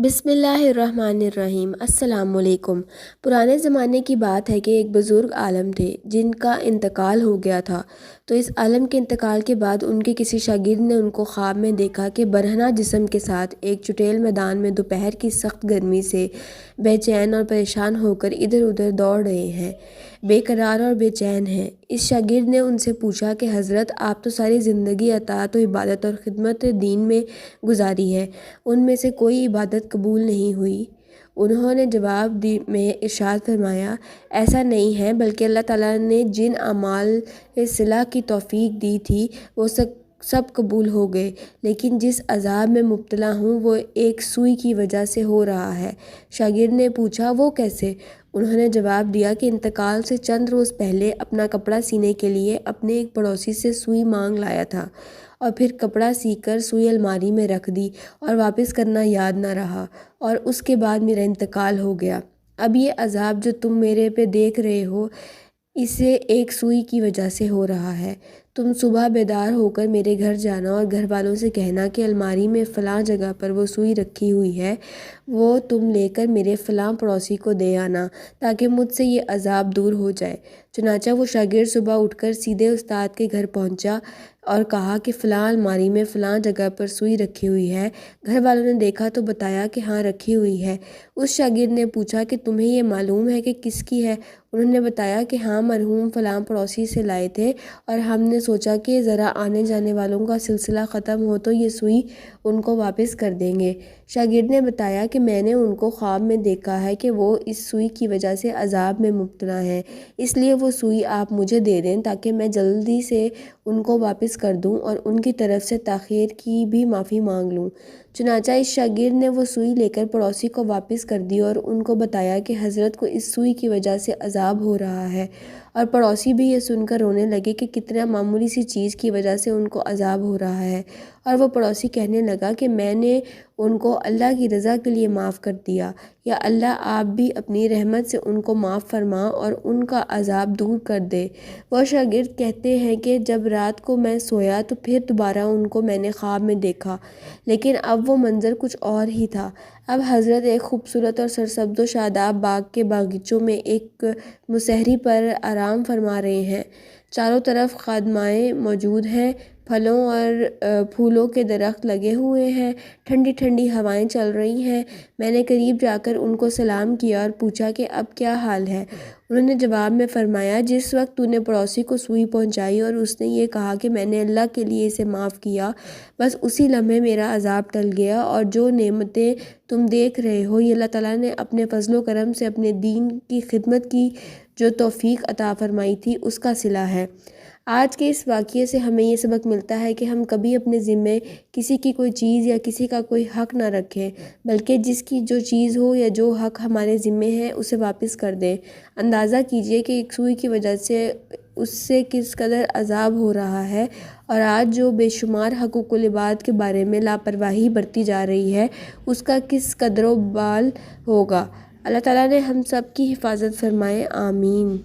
بسم اللہ الرحمن الرحیم۔ السلام علیکم۔ پرانے زمانے کی بات ہے کہ ایک بزرگ عالم تھے جن کا انتقال ہو گیا تھا۔ تو اس عالم کے انتقال کے بعد ان کے کسی شاگرد نے ان کو خواب میں دیکھا کہ برہنہ جسم کے ساتھ ایک چٹیل میدان میں دوپہر کی سخت گرمی سے بے چین اور پریشان ہو کر ادھر ادھر دوڑ رہے ہیں، بے قرار اور بے چین ہیں۔ اس شاگرد نے ان سے پوچھا کہ حضرت، آپ تو ساری زندگی اطاعت و عبادت اور خدمت دین میں گزاری ہے، ان میں سے کوئی عبادت قبول نہیں ہوئی؟ انہوں نے جواب میں ارشاد فرمایا، ایسا نہیں ہے، بلکہ اللہ تعالیٰ نے جن اعمال صالحہ کی توفیق دی تھی وہ سب قبول ہو گئے، لیکن جس عذاب میں مبتلا ہوں وہ ایک سوئی کی وجہ سے ہو رہا ہے۔ شاگرد نے پوچھا، وہ کیسے؟ انہوں نے جواب دیا کہ انتقال سے چند روز پہلے اپنا کپڑا سینے کے لیے اپنے ایک پڑوسی سے سوئی مانگ لایا تھا، اور پھر کپڑا سی کر سوئی الماری میں رکھ دی اور واپس کرنا یاد نہ رہا، اور اس کے بعد میرا انتقال ہو گیا۔ اب یہ عذاب جو تم میرے پہ دیکھ رہے ہو، اسے ایک سوئی کی وجہ سے ہو رہا ہے۔ تم صبح بیدار ہو کر میرے گھر جانا اور گھر والوں سے کہنا کہ الماری میں فلاں جگہ پر وہ سوئی رکھی ہوئی ہے، وہ تم لے کر میرے فلاں پڑوسی کو دے آنا تاکہ مجھ سے یہ عذاب دور ہو جائے۔ چنانچہ وہ شاگرد صبح اٹھ کر سیدھے استاد کے گھر پہنچا اور کہا کہ فلاں الماری میں فلاں جگہ پر سوئی رکھی ہوئی ہے۔ گھر والوں نے دیکھا تو بتایا کہ ہاں رکھی ہوئی ہے۔ اس شاگرد نے پوچھا کہ تمہیں یہ معلوم ہے کہ کس کی ہے؟ انہوں نے بتایا کہ ہاں، مرحوم فلاں پڑوسی سے لائے تھے، اور ہم نے سوچا کہ ذرا آنے جانے والوں کا سلسلہ ختم ہو تو یہ سوئی ان کو واپس کر دیں گے۔ شاگرد نے بتایا کہ میں نے ان کو خواب میں دیکھا ہے کہ وہ اس سوئی کی وجہ سے عذاب میں مبتلا ہیں، اس لیے وہ سوئی آپ مجھے دے دیں تاکہ میں جلدی سے ان کو واپس کر دوں اور ان کی طرف سے تاخیر کی بھی معافی مانگ لوں۔ چنانچہ اس شاگرد نے وہ سوئی لے کر پڑوسی کو واپس کر دی اور ان کو بتایا کہ حضرت کو اس سوئی کی وجہ سے عذاب ہو رہا ہے، اور پڑوسی بھی یہ سن کر رونے لگے کہ کتنا معمولی سی چیز کی وجہ سے ان کو عذاب ہو رہا ہے، اور وہ پڑوسی کہنے لگا کہ میں نے ان کو اللہ کی رضا کے لیے معاف کر دیا، یا اللہ آپ بھی اپنی رحمت سے ان کو معاف فرما اور ان کا عذاب دور کر دے۔ وہ شاگرد کہتے ہیں کہ جب رات کو میں سویا تو پھر دوبارہ ان کو میں نے خواب میں دیکھا، لیکن اب وہ منظر کچھ اور ہی تھا۔ اب حضرت ایک خوبصورت اور سرسبز و شاداب باغ کے باغیچوں میں ایک مسحری پر آرام فرما رہے ہیں۔ چاروں طرف خادمائیں موجود ہیں، پھلوں اور پھولوں کے درخت لگے ہوئے ہیں، ٹھنڈی ٹھنڈی ہوائیں چل رہی ہیں۔ میں نے قریب جا کر ان کو سلام کیا اور پوچھا کہ اب کیا حال ہے؟ انہوں نے جواب میں فرمایا، جس وقت تو نے پڑوسی کو سوئی پہنچائی اور اس نے یہ کہا کہ میں نے اللہ کے لیے اسے معاف کیا، بس اسی لمحے میرا عذاب ٹل گیا، اور جو نعمتیں تم دیکھ رہے ہو یہ اللہ تعالیٰ نے اپنے فضل و کرم سے اپنے دین کی خدمت کی جو توفیق عطا فرمائی تھی اس کا صلہ ہے۔ آج کے اس واقعے سے ہمیں یہ سبق ملتا ہے کہ ہم کبھی اپنے ذمے کسی کی کوئی چیز یا کسی کا کوئی حق نہ رکھیں، بلکہ جس کی جو چیز ہو یا جو حق ہمارے ذمے ہے اسے واپس کر دیں۔ اندازہ کیجئے کہ ایک سوئی کی وجہ سے اس سے کس قدر عذاب ہو رہا ہے، اور آج جو بے شمار حقوق العباد کے بارے میں لاپرواہی برتی جا رہی ہے اس کا کس قدر و بال ہوگا۔ اللہ تعالیٰ نے ہم سب کی حفاظت فرمائے، آمین۔